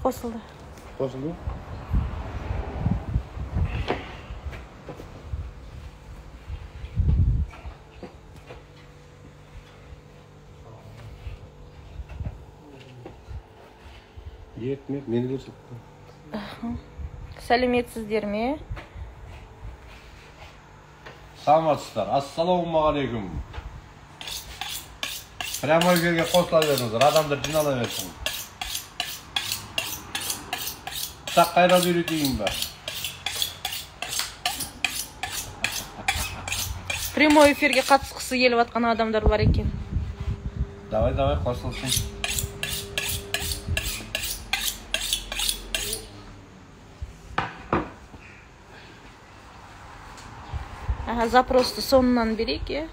Қосылды. Қосылды? Мені көрсетті. Сәлеметсіздер ме? Саламатсыздар. Ассалаумағалейкум. Прямо эфирге қосыла беріңіздер, адамдар жинала берсін. Так қайрауды үйретейін ба? Прямой эфирге қатысқысы келіп атқан адамдар бар екен. Давай, қосылсын. Запросты соңынан берейік, е?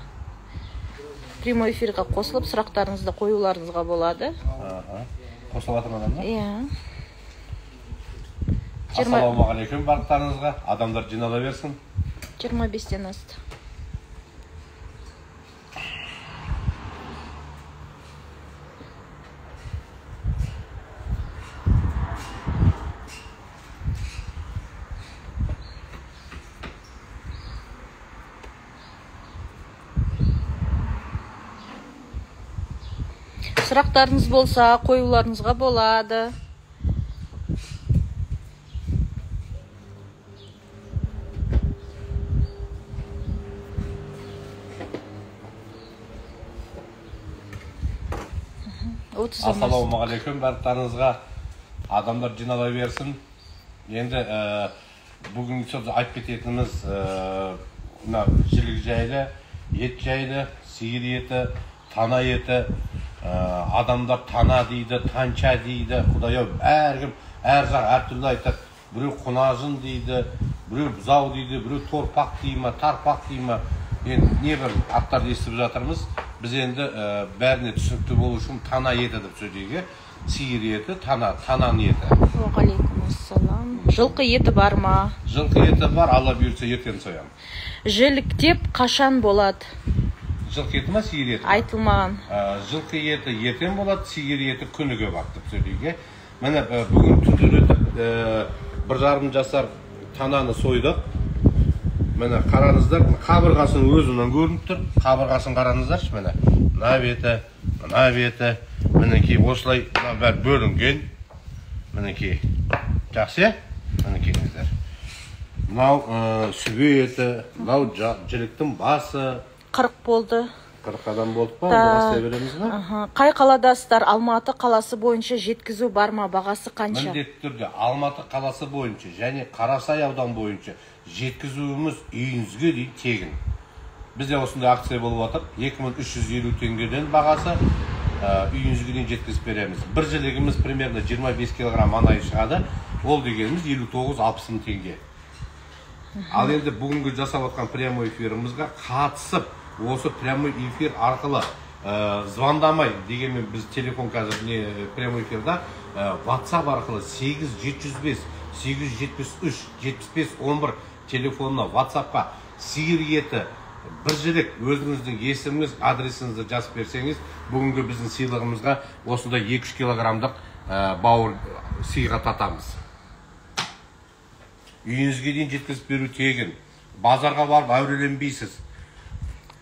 Прямой эфирге қосылып, сұрақтарыңызды қоюларыңызға болады. Қосылып атыр адамдар? Иә. Ассалаумағалейкум барлықтарыңызға. Адамдар жинала берсін. 25-тен асты. Сұрақтарыңыз болса, қоюларыңызға болады. Ассалаумағалейкум барлықтарыңызға. Адамдар жинала берсін. Енді бүгін сөз айтып кететініміз жілік жайлы, ет жайлы, сиыр еті, тана еті. Адамдар тана дейді, танча дейді. Құдай-ау, әркім әр жақ әртүрлі айтады. Біреу құнажын дейді, біреу бұзау дейді, біреу торпақ дейді ма, тарпақ дейді ма. Енді небір аттарды естіп жатырмыз. Біз енді бәріне түсінікті болу үшін тана еті деп сөйлейге. Сиыр еті, тананың еті. Уағалейкумассалам. Жылқы еті бар ма? Жылқы еті бар, Алла бұйыртса ертең соям. Жіліктеп қашан болады? Жылқы еті ма, сиыр еті? Айтылмаған. Жылқы еті ертең болады, сиыр еті күніге бақ деп сөйлейге. Міне бүгін түнделетіп 1,5 жасар тананы сойдық. Міне қараңыздар, қабырғасын өзінен көрініп тұр. Қабырғасын қараңыздаршы, міне. Мына беті, мінекей осылай бәр бөлінген. Мінекей. Жақсы, мінекейіңіздер. Мынау сүбе еті, мынау жіліктің басы. 40 болды. 40 адам болды па? Бағасы береміз ба? Қай қаладасыздар? Алматы қаласы бойынша жеткізу бар ма? Бағасы қанша? Міндетті түрде Алматы қаласы бойынша және Қарасай аудан бойынша жеткізуіміз үйіңізге дейін тегін. Бізде осындай акция болып отыр. 2350 теңгеден бағасы үйіңізге дейін жеткізіп береміз. Бір жілігіміз примерно 25 килограмм анайы шығады. Ол дегеніміз 59-60 теңге. Ал енді бүгінгі жасап отқан прямой эфирімізге қатысып, осы прямой эфир арқылы звондамай, дегенмен біз телефон қазір прямой эфирда WhatsApp арқылы 87-5-873-75-11 телефонына WhatsAppқа сиыр еті бір жілік өзіңіздің есіміңіз, адресіңізді жазып берсеңіз, бүгінгі біздің сыйлығымызға осында 2-3 килограммдық бауыр сыйға татамыз. Үйіңізге дейін жеткізіп беру тегін. Базарға барып әуреленбейсіз.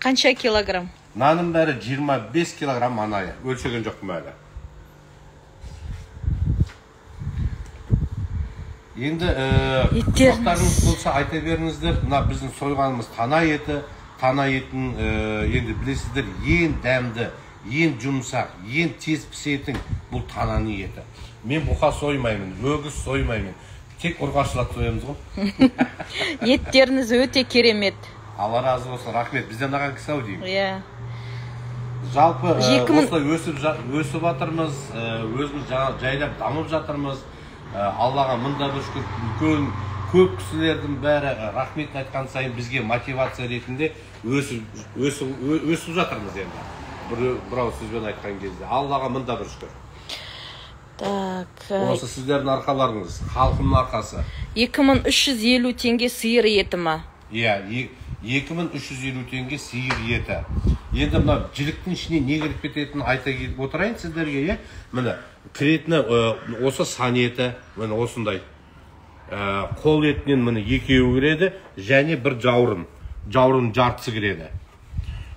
Қанша килограмм? Наным бәрі 25 килограмм анайы. Өлшеген жоқпын әлі. Енді сұрақтарыңыз болса айта беріңіздер. Мына біздің сойғанымыз тана еті. Тана етін енді білесіздер, ең дәмді, ең жұмсақ, ең тез пісетін бұл тананың еті. Мен бұқа соймаймын, өгіз соймаймын. Тек ұрғашылат соямыз ғой. Еттеріңіз өте керемет. Алла разы болсын, рахмет. Бізден аған кісі ау деймін. Иә. Жалпы осылай өсіп жатырмыз, өзіміз жайлап дамып жатырмыз. Аллаға мында бір шүкір, үлкен көп кісілердің бәрі рахметін айтқан сайын бізге мотивация ретінде өсіп жатырмыз енді. Бірау сөзбен айтқан кезде. Аллаға мында бір шүкір. Осы сіздердің арқаларыңыз, халқымның арқасы. 2350 теңге сиыр еті ма? Иә, 2350 теңге сиыр еті. Енді мына жіліктің ішіне не кіріп кететінін айта кетіп отырайын сіздерге, иә. Міне кіретіні осы сан еті, міне осындай. Қол етінен міне екеуі кіреді, және бір жауырын жартысы кіреді.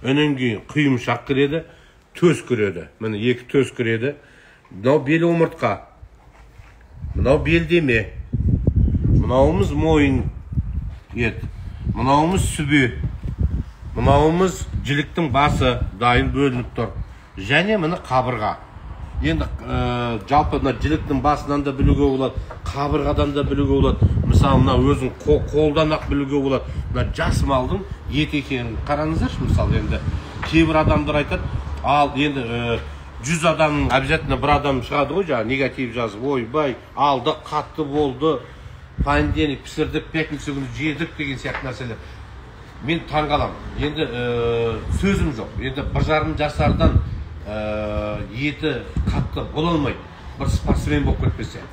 Өнен кейін құйымшақ кіреді, төс кіреді. Міне екі төс кіреді. Мынау бел омыртқа, мынау белдеме, мынауымыз мойын ет, мынауымыз сүбе, мынауымыз жіліктің басы дайын бөлініп тұр. Және міне қабырға. Енді жалпы жіліктің басынан да білуге болады, қабырғадан да білуге болады. Мысалы, өзің қолдан ақ білуге болады. Жас малдың ет екенін қараңыздаршы. Мысалы, енді кейбір адамдар айтады, ал енді 100 адамның обязательно бір адам шығады ғой, жаңа негатив жазып, ойбай, алды, қатты болды, понедельник пісірдік, пятница күні жедік деген сияқты нәрселер. Мен таңғаламын. Енді сөзім жоқ. Енді 1,5 жасардан еті қатты бола алмайды, бір спортсмен болып кетпесе.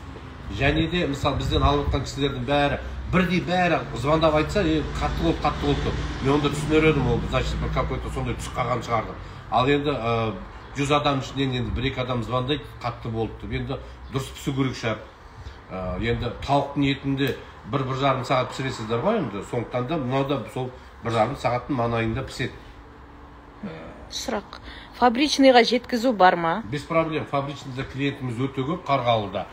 Және де, мысалы, бізден алып отқан кісілердің бәрі, бірдей бәрі звондап айтса, қатты болды. Мен онда түсінер едім, ол, значит, бір какой-то сондай түс қалған шығарды. Ал енді 100 адам ішінен енді 1-2 адам звондайды, қатты болды деп. Енді дұрыс пісу керек шығар. Енді тауықтың етінде 1-1,5 сағат пісіресіздер ғой енді. Сондықтан да мынау да сол 1,5 сағаттың маңайында піседі. Сұрақ. Фабричныйға жеткізу бар ма? Без проблем. Фабричныйда клиентіміз өте көп, Қарғалыда.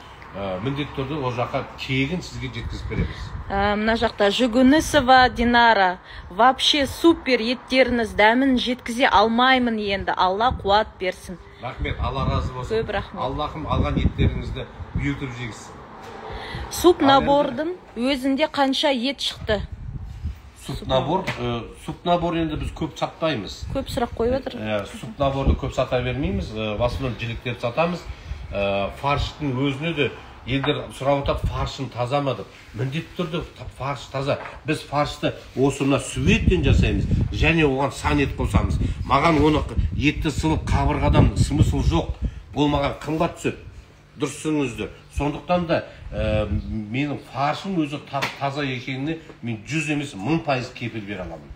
Міндетті түрде ол жаққа тегін сізге жеткізіп береміз. Мына жақта Жүгінісова Динара. Вообще супер, еттеріңіз дәмін жеткізе алмаймын енді. Алла қуат берсін. Рахмет, Алла разы болсын. Көп рахмет. Аллахым алған еттеріңізді үйретіп жегізсін. Суп набордың өзінде қанша ет шықты? Суп набор енді біз көп сатпаймыз. Көп сұрақ қойып отыр. Суп наборды көп сата бермейміз. В основном жіліктерді сатамыз. Фарштың өзіне де елдер сұрап отады, фаршын таза ма деп. Міндетті түрде фарш таза. Біз фаршты осына сүветтен жасаймыз, және оған сан ет қосамыз. Маған оны етті сылып қабырғадан смысл жоқ. Ол маған қымбат түседі. Дұрысыңызды. Сондықтан да менің фаршым өзі таза екеніне мен 100 емес 1000% кепіл бере аламын.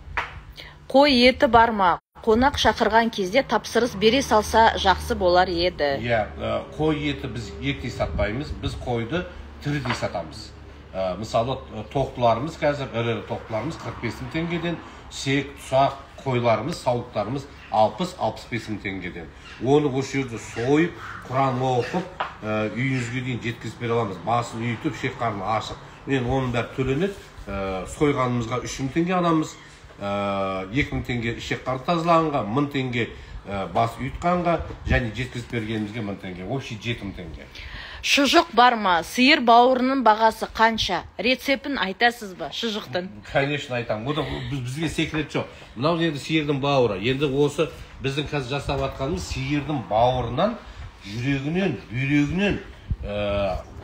Қой еті бар ма? Қонақ шақырған кезде тапсырыс бере салса жақсы болар еді. Қой еті біз ертей сатпаймыз, біз қойды тірідей сатамыз. Мысалы, тоқтыларымыз қазір, ірі тоқтыларымыз 45 теңгеден, сек, тұсақ, қойларымыз, саулықтарымыз 60-65 теңгеден. Оны осы жерде сойып, Құран оқып, үйіңізге дейін жеткізіп бере аламыз. Басын үйітіп, шек қарны ашық. Мен оның бәрі төленеді. Сойғанымызға 3000 теңге аламыз. 2000 теңге ішек қарды тазылағанға, 1000 теңге бас үйітқанға, және жеткізіп бергенімізге 1000 теңге. Общий 7000 теңге. Шұжық бар ма? Сиыр бауырының бағасы қанша? Рецепін айтасыз ба, шұжықтың? Конечно, айтам. Ода бізге секрет жоқ. Мынау енді сиырдың бауыры. Енді осы біздің қазір жасап жатқанымыз сиырдың бауырынан, жүрегінен, бүйрегінен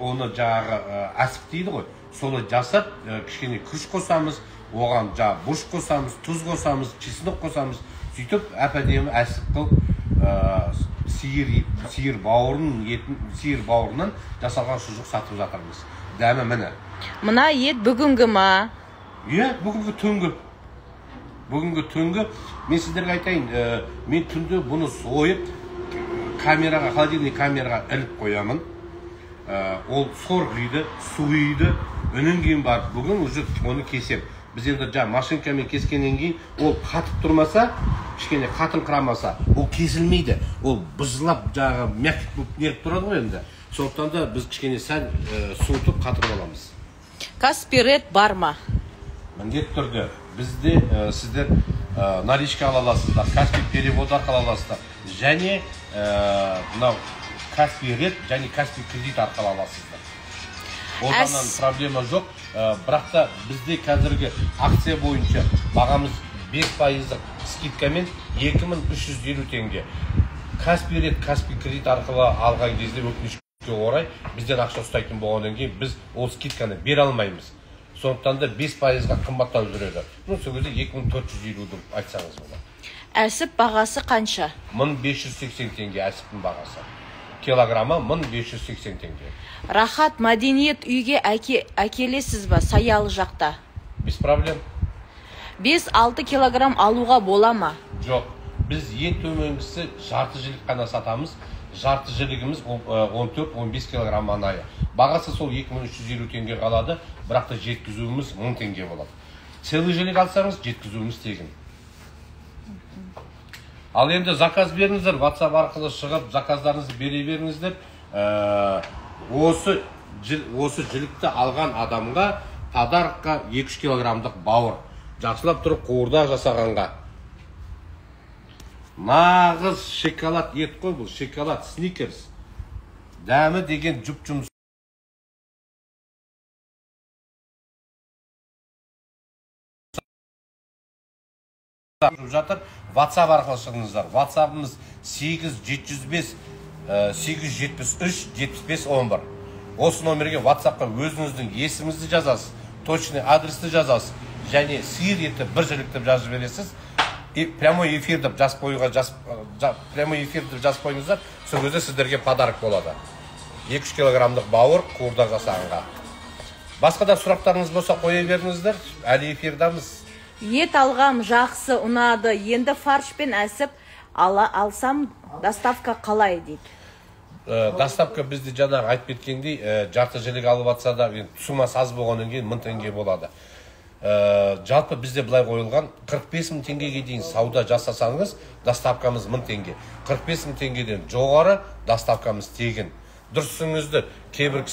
оны жаңағы асып дейді ғой. Соны жасап, кішкене күріш қосамыз, оған бұрыш қосамыз, тұз қосамыз, чеснок қосамыз. Сөйтіп, әп-әдемі әсіп қылып сиыр бауырынан жасалған шұжық сатып жатырмыз. Дәмі міне. Мына ет бүгінгі ма? Бүгінгі түнгі. Бүгінгі түнгі. Мен сіздерге айтайын, мен түнде бұны сойып, холодильник камераға іліп қоямын. Ол сорғиды, суиды, өнен кейін бар. Бүгін уже оны кесем. Біз енді машинкамен кескеннен кейін, ол қатып тұрмаса, кішкене қатын қырамаса, ол кесілмейді. Ол бұзылап, мяккет болып неріп тұрады ғой енді. Сондықтан да біз кішкене сәл суытып қатырып аламыз. Каспий Ред бар ма? Міндетті түрде. Бізде сіздер наличка ала аласыздар, Каспий перевод арқылы аласыздар. Және Каспий Ред және Каспий кредит арқылы аласыздар. Оданнан проблема жоқ. Бірақ та бізде қазіргі акция бойынша бағамыз 5% скидкамен 2350 теңге. Каспий Ред, Каспий кредит арқылы алған кезде өкінішке орай бізден ақша ұстайтын болғаннан кейін біз ол скидканы бере алмаймыз. Сондықтан да 5%-ға қымбаттау жүреді. Сол кезде 2450 деп айтсаңыз болады. Әсіп бағасы қанша? 1580 теңге әсіптің бағасы. Килограмма 1580 теңге. Рахат мәдениет үйге әкелесіз ба, Саялы жақта? Без проблем. 5-6 килограмм алуға бола ма? Жоқ. Біз ең төменгісі жарты жілік қана сатамыз. Жарты жілігіміз 14-15 килограмм анайы. Бағасы сол 2350 теңге қалады, бірақ та жеткізуіміз 1000 теңге болады. Целый жілік алсаңыз, жеткізуіміз тегін. Ал енді заказ беріңіздер, WhatsApp арқылы шығып, заказдарыңызды бере беріңіздер. Осы жілікті алған адамға подарыққа 2-3 килограммдық бауыр. Жақсылап тұрып қуырдақ жасағанға. Нағыз шоколад ет қой бұл, шоколад сникерс. Дәмі деген жұп-жұмыс. Жатыр, WhatsApp арқылы шығыңыздар. WhatsApp'ымыз 8-773-75-11. Осы номерге WhatsApp'қа өзіңіздің есіміңізді жазасыз, точный адресті жазасыз, және сиыр еті бір жілікті жазып бересіз. Прямой эфирді жазып қойыңыздар, сол кезде сіздерге подарок болады. 2-3 килограммдық бауыр қуырдақ жасағанға. Басқа да сұрақтарыңыз болса қоя беріңіздер, әлі эфирдамыз. Ет алғам жақсы ұнады, енді фаршпен әсіп алсам доставка қалай дейді? Доставка бізде жаңағы айтып кеткендей, жарты жілік алып атса да, сумасы аз болғаннан кейін 1000 теңге болады. Жалпы бізде былай қойылған 45.000 теңгеге дейін сауда жасасаңыз, доставкамыз 1000 теңге. 45.000 теңгеден жоғары доставкамыз тегін. Дұрысыңызды кейбір